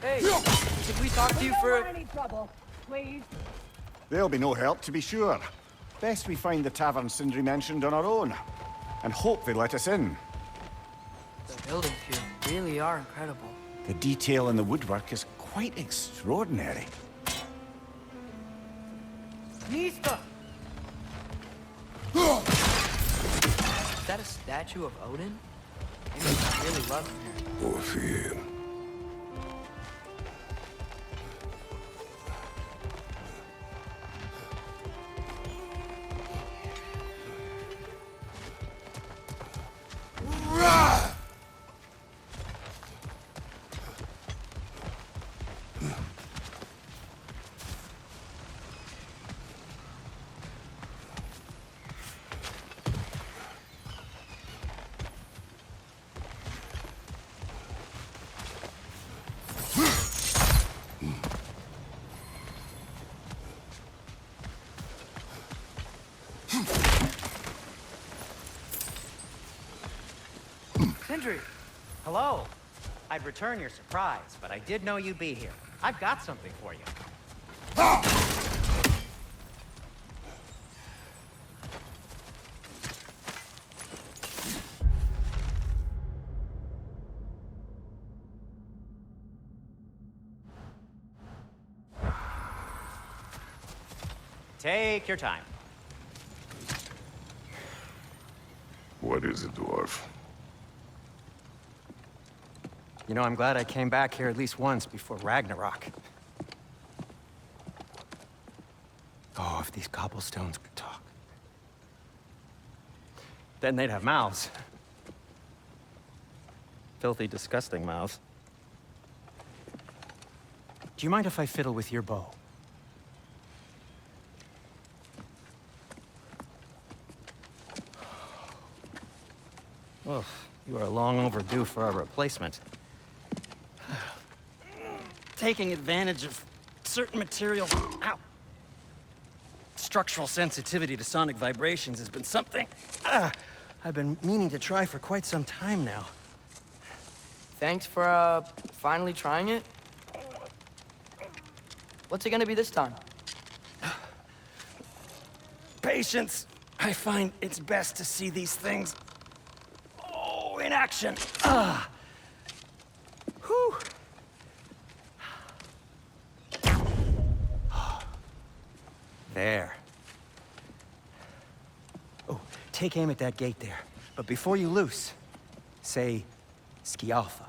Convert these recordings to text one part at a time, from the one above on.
Hey, can we talk to you for... don't want any trouble, please. There'll be no help, to be sure. Best we find the tavern Sindri mentioned on our own. And hope they let us in. The buildings here really are incredible. The detail in the woodwork is quite extraordinary. Nista! Is that a statue of Odin? Maybe I really love him here. Sindri! Hello. I'd return your surprise, but I did know you'd be here. I've got something for you. Take your time. What is it, dwarf? You know, I'm glad I came back here at least once before Ragnarok. Oh, if these cobblestones could talk. Then they'd have mouths. Filthy, disgusting mouths. Do you mind if I fiddle with your bow? Oh, you are long overdue for a replacement. Taking advantage of certain materials. Ow! Structural sensitivity to sonic vibrations has been something I've been meaning to try for quite some time now. Thanks for, finally trying it. What's it gonna be this time? Patience. I find it's best to see these things, in action. Whew. There. Oh, take aim at that gate there. But before you loose, say, Skialfa.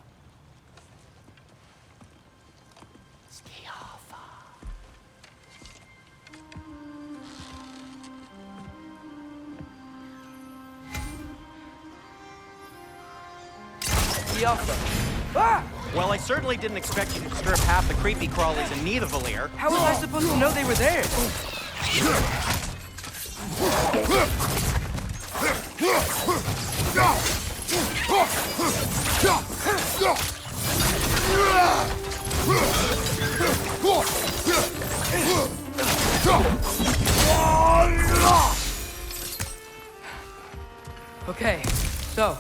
Skialfa. Skialfa. Ah! Well, I certainly didn't expect you to disturb half the creepy crawlies in need of Valir. How was I supposed to know they were there? Okay, so,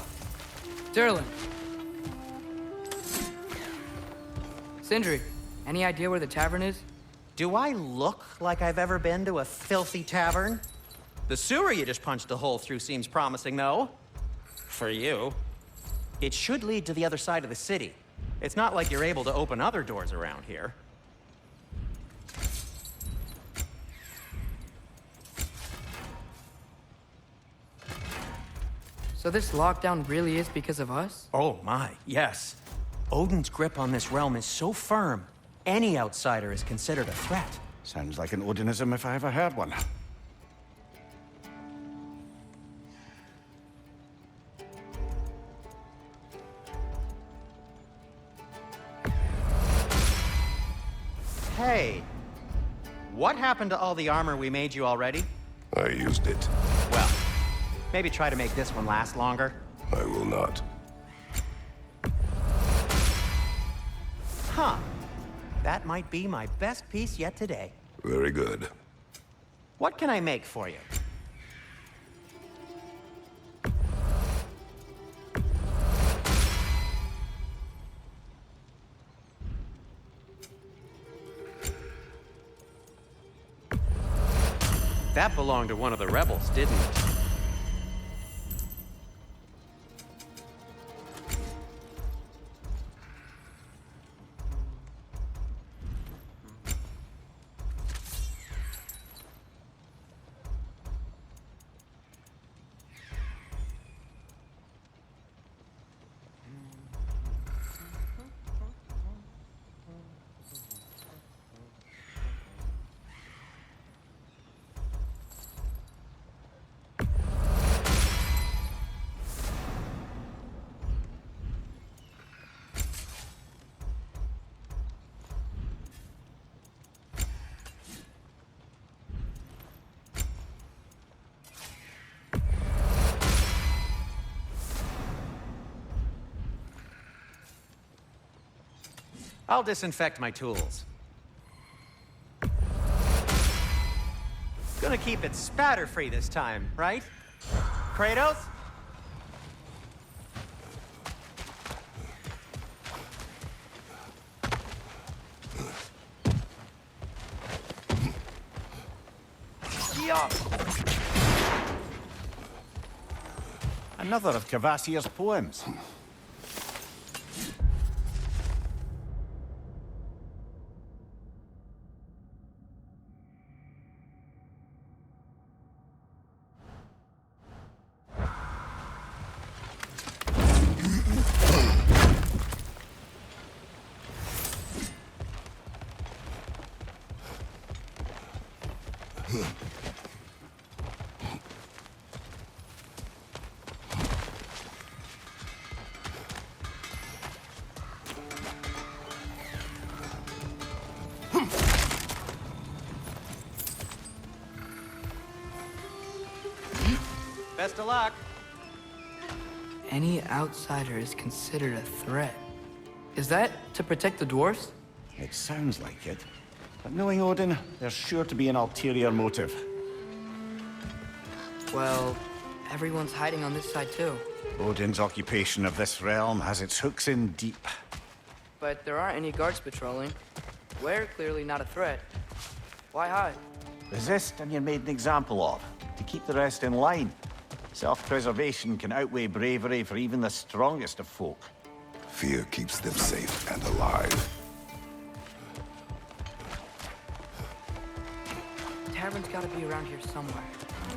Durlin. Sindri, any idea where the tavern is? Do I look like I've ever been to a filthy tavern? The sewer you just punched a hole through seems promising, though. For you. It should lead to the other side of the city. It's not like you're able to open other doors around here. So this lockdown really is because of us? Oh my, yes. Odin's grip on this realm is so firm, any outsider is considered a threat. Sounds like an Odinism if I ever heard one. Hey, what happened to all the armor we made you already? I used it. Well, maybe try to make this one last longer. I will not. Huh. That might be my best piece yet today. Very good. What can I make for you? That belonged to one of the rebels, didn't it? I'll disinfect my tools. Gonna keep it spatter-free this time, right? Kratos? Another of Kvasir's poems. Best of luck. Any outsider is considered a threat. Is that to protect the dwarfs? It sounds like it. But knowing Odin, there's sure to be an ulterior motive. Well, everyone's hiding on this side too. Odin's occupation of this realm has its hooks in deep. But there aren't any guards patrolling. We're clearly not a threat. Why hide? Resist and you're made an example of, to keep the rest in line. Self-preservation can outweigh bravery for even the strongest of folk. Fear keeps them safe and alive. The tavern's gotta be around here somewhere.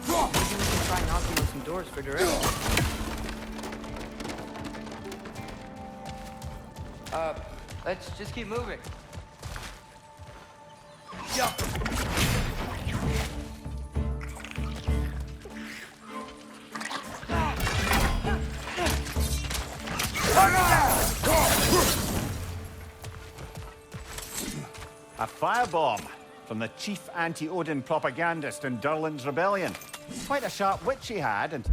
Maybe we can try knocking on some doors for directions. Let's just keep moving. Yeah. A firebomb from the chief anti-Odin propagandist in Durlin's rebellion. Quite a sharp wit he had, and...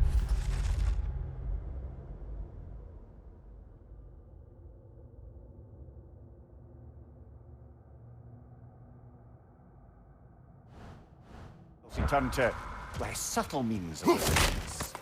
he turned to less subtle means of resistance.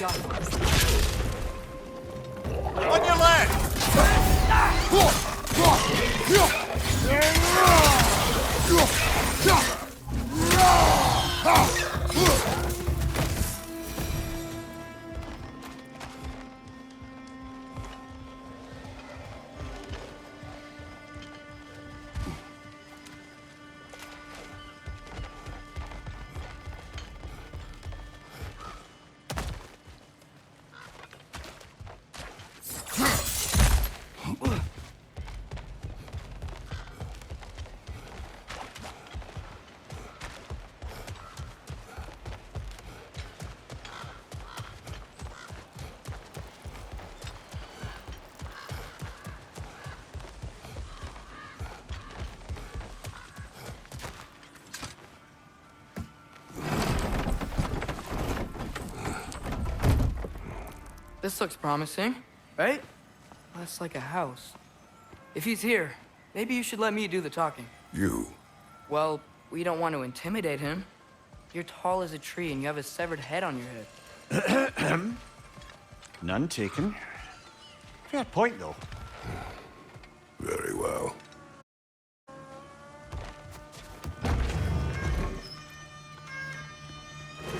shot. On your left! This looks promising, right? That's like a house. If he's here, maybe you should let me do the talking. You. Well, we don't want to intimidate him. You're tall as a tree and you have a severed head on your head. None taken. Fair point, though. Very well.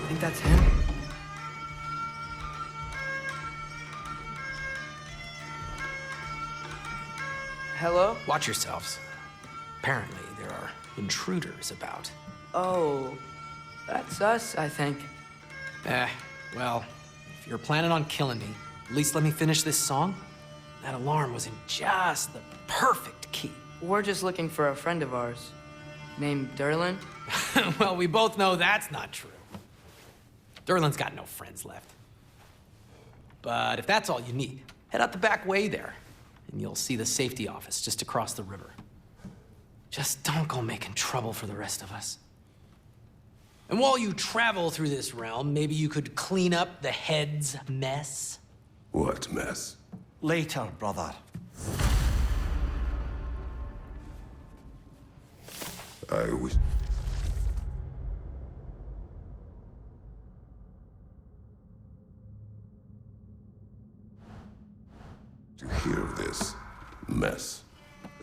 Think that's him? Hello? Watch yourselves. Apparently, there are intruders about. Oh, that's us, I think. Well, if you're planning on killing me, at least let me finish this song. That alarm was in just the perfect key. We're just looking for a friend of ours named Derlin. Well, we both know that's not true. Derlin's got no friends left. But if that's all you need, head out the back way there, and you'll see the safety office just across the river. Just don't go making trouble for the rest of us. And while you travel through this realm, maybe you could clean up the head's mess? What mess? Later, brother. I wish... to hear this mess.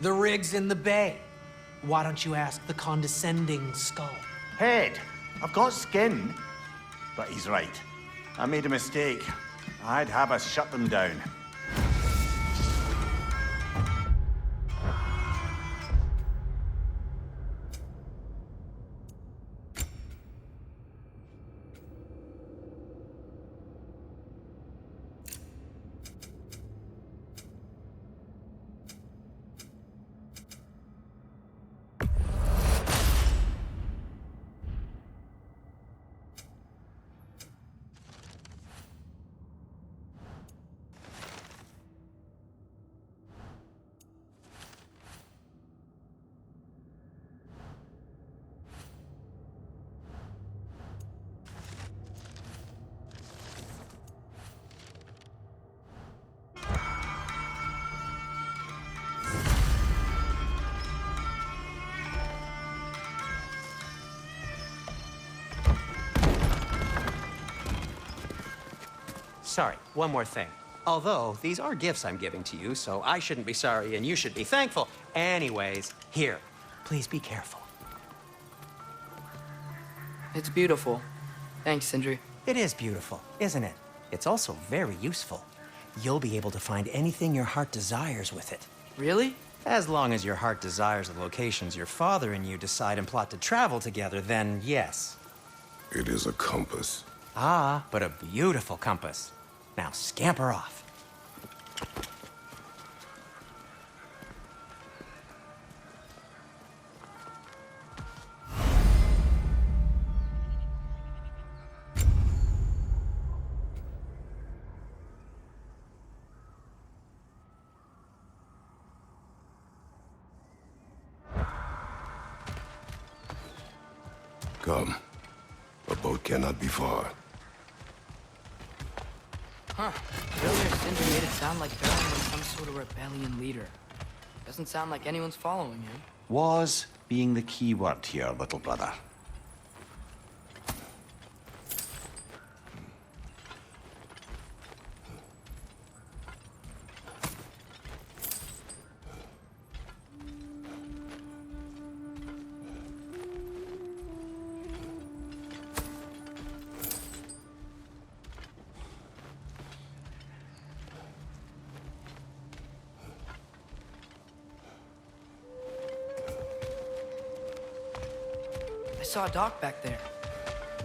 The rig's in the bay. Why don't you ask the condescending skull? Head, I've got skin. But he's right. I made a mistake. I'd have us shut them down. Sorry, one more thing. Although, these are gifts I'm giving to you, so I shouldn't be sorry and you should be thankful. Anyways, here, please be careful. It's beautiful. Thanks, Sindri. It is beautiful, isn't it? It's also very useful. You'll be able to find anything your heart desires with it. Really? As long as your heart desires the locations your father and you decide and plot to travel together, then yes. It is a compass. Ah, but a beautiful compass. Now scamper off. Come. A boat cannot be far. Huh. Earlier, Sindri made it sound like Derlin was some sort of rebellion leader. Doesn't sound like anyone's following him. Was being the key word here, little brother. I saw a dock back there.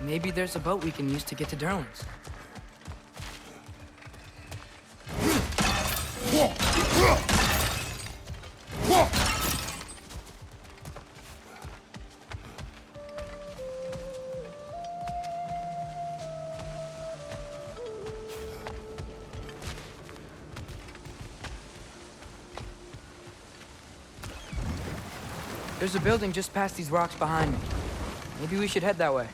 Maybe there's a boat we can use to get to Derlin's. There's a building just past these rocks behind me. Maybe we should head that way.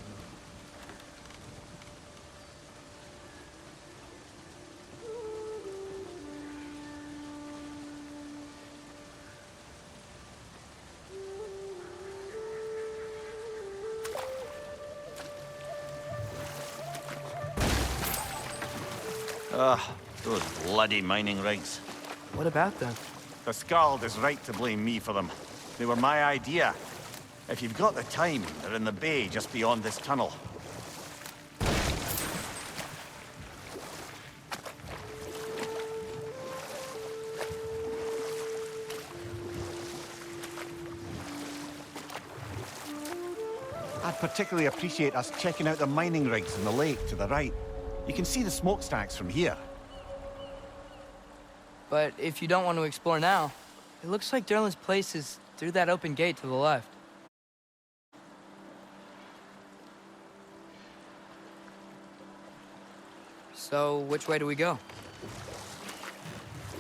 Ugh, those bloody mining rigs. What about them? The Skald is right to blame me for them. They were my idea. If you've got the time, they're in the bay just beyond this tunnel. I'd particularly appreciate us checking out the mining rigs in the lake to the right. You can see the smokestacks from here. But if you don't want to explore now, it looks like Derlin's place is through that open gate to the left. So, which way do we go?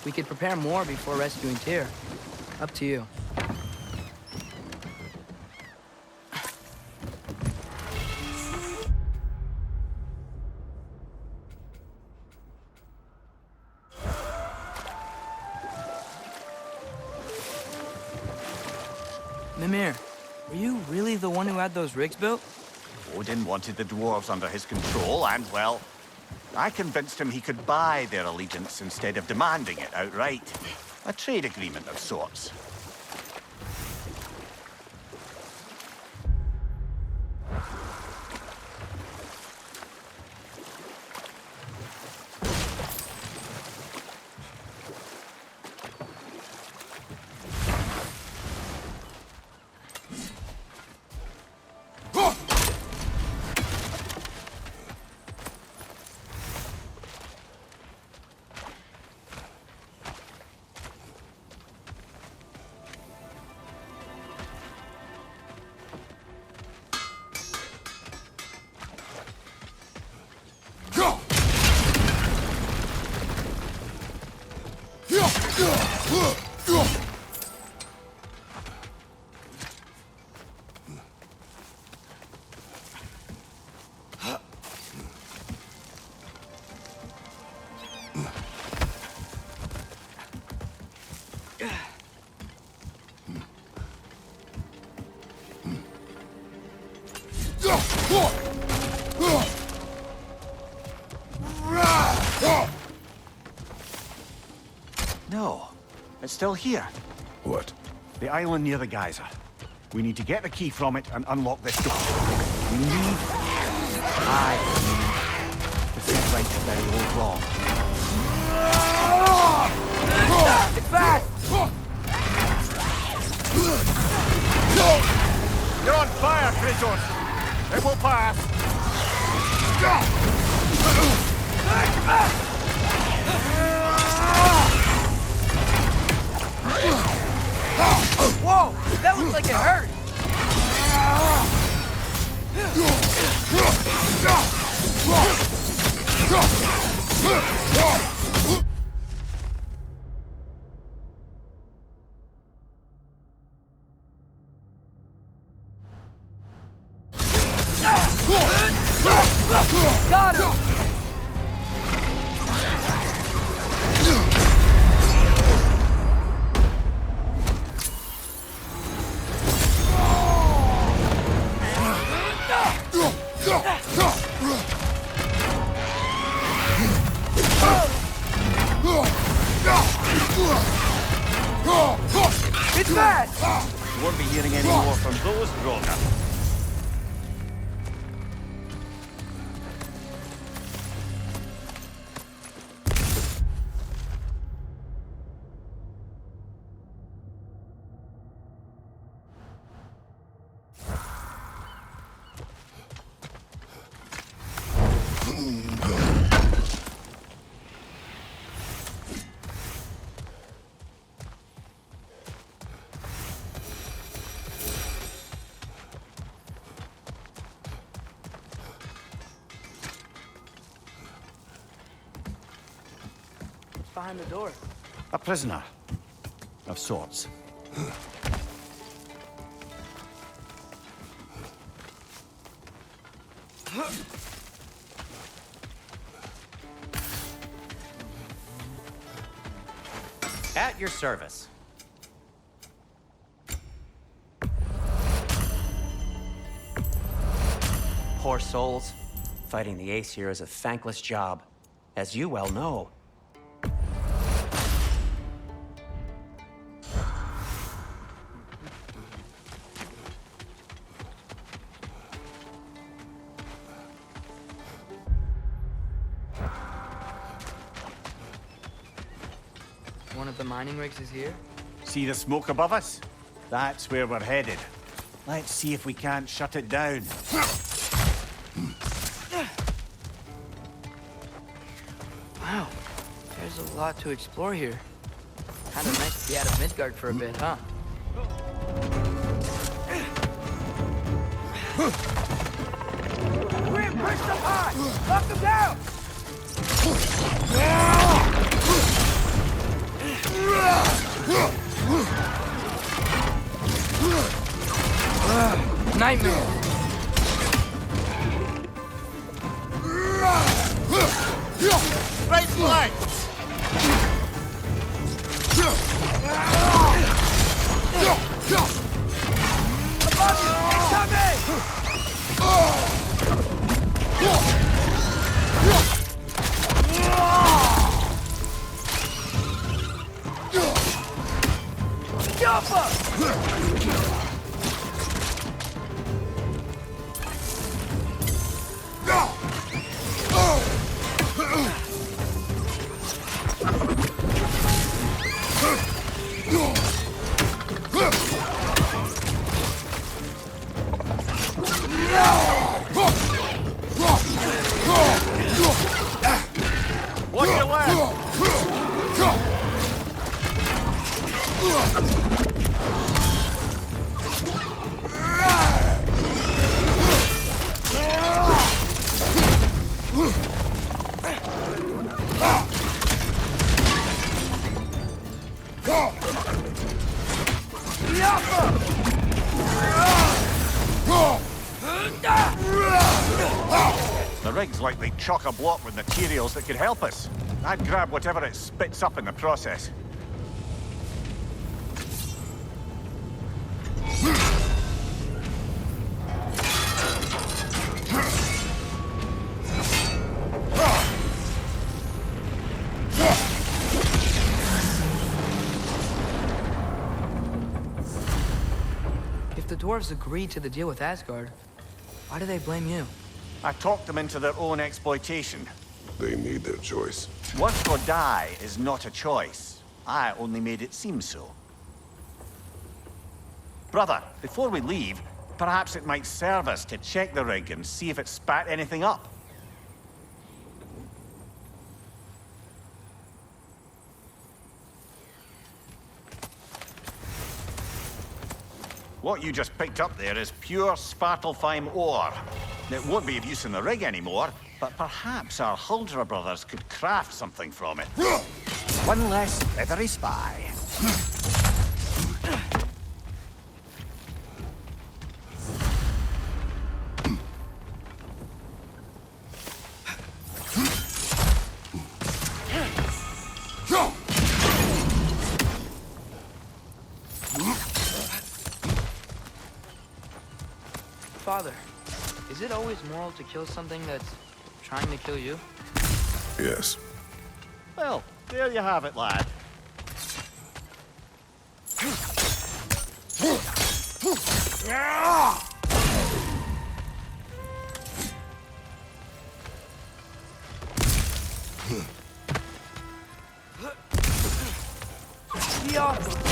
We could prepare more before rescuing Tyr. Up to you. Mimir, were you really the one who had those rigs built? Odin wanted the dwarves under his control, and, well, I convinced him he could buy their allegiance instead of demanding it outright. A trade agreement of sorts. No, it's still here. What? The island near the geyser. We need to get the key from it and unlock this door. We need... to set right the very old wrong. It's fast! You're on fire, Kratos! It will pass! Whoa! That looks like it hurt! Got him! It's bad! You won't be hearing any more from those Roga. behind the door? A prisoner. Of sorts. At your service. Poor souls. Fighting the Ace here is a thankless job, as you well know. One of the mining rigs is here? See the smoke above us? That's where we're headed. Let's see if we can't shut it down. Wow, there's a lot to explore here. Kinda nice to be out of Midgard for a bit, huh? Grim, push them hard! Lock them down! Nightmare! Right flank! Watch your left! The rig's likely chock-a-block with materials that could help us. I'd grab whatever it spits up in the process. If the dwarves agreed to the deal with Asgard, why do they blame you? I talked them into their own exploitation. They made their choice. Work or die is not a choice. I only made it seem so. Brother, before we leave, perhaps it might serve us to check the rig and see if it spat anything up. What you just picked up there is pure Svartalfheim ore. It won't be of use in the rig anymore, but perhaps our Huldra brothers could craft something from it. One less feathery spy. Father, is it always moral to kill something that's trying to kill you? Yes. Well, there you have it, lad. Be off!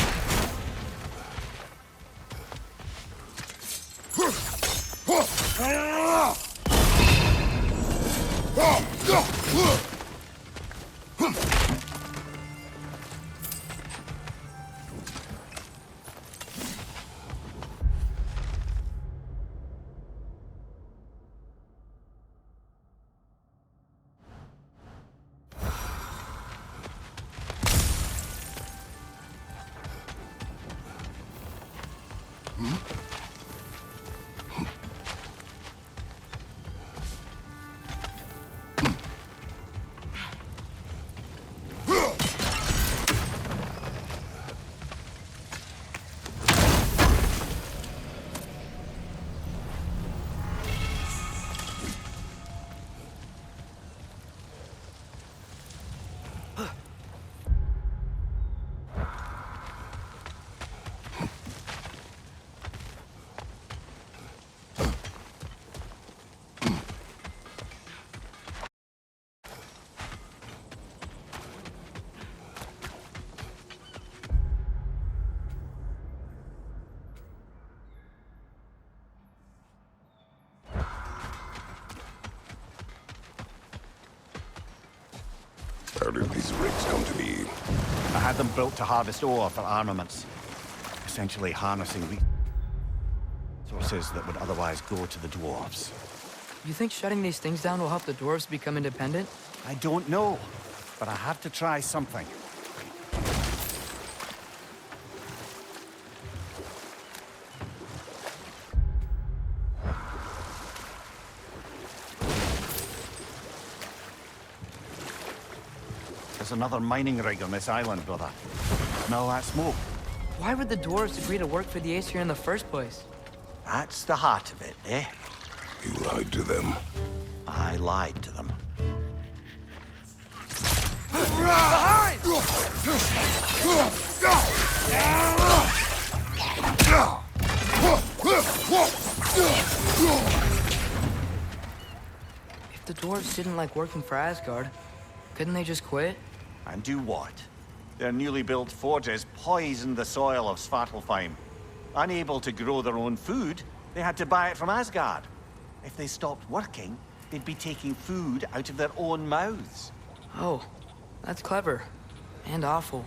How did these rigs come to be? I had them built to harvest ore for armaments. Essentially harnessing resources that would otherwise go to the dwarves. You think shutting these things down will help the dwarves become independent? I don't know, but I have to try something. There's another mining rig on this island, brother. Smell that smoke? Why would the dwarves agree to work for the Aesir in the first place? That's the heart of it, eh? You lied to them. I lied to them. Behind! If the dwarves didn't like working for Asgard, couldn't they just quit? And do what? Their newly built forges poisoned the soil of Svartalfheim. Unable to grow their own food, they had to buy it from Asgard. If they stopped working, they'd be taking food out of their own mouths. Oh, that's clever. And awful.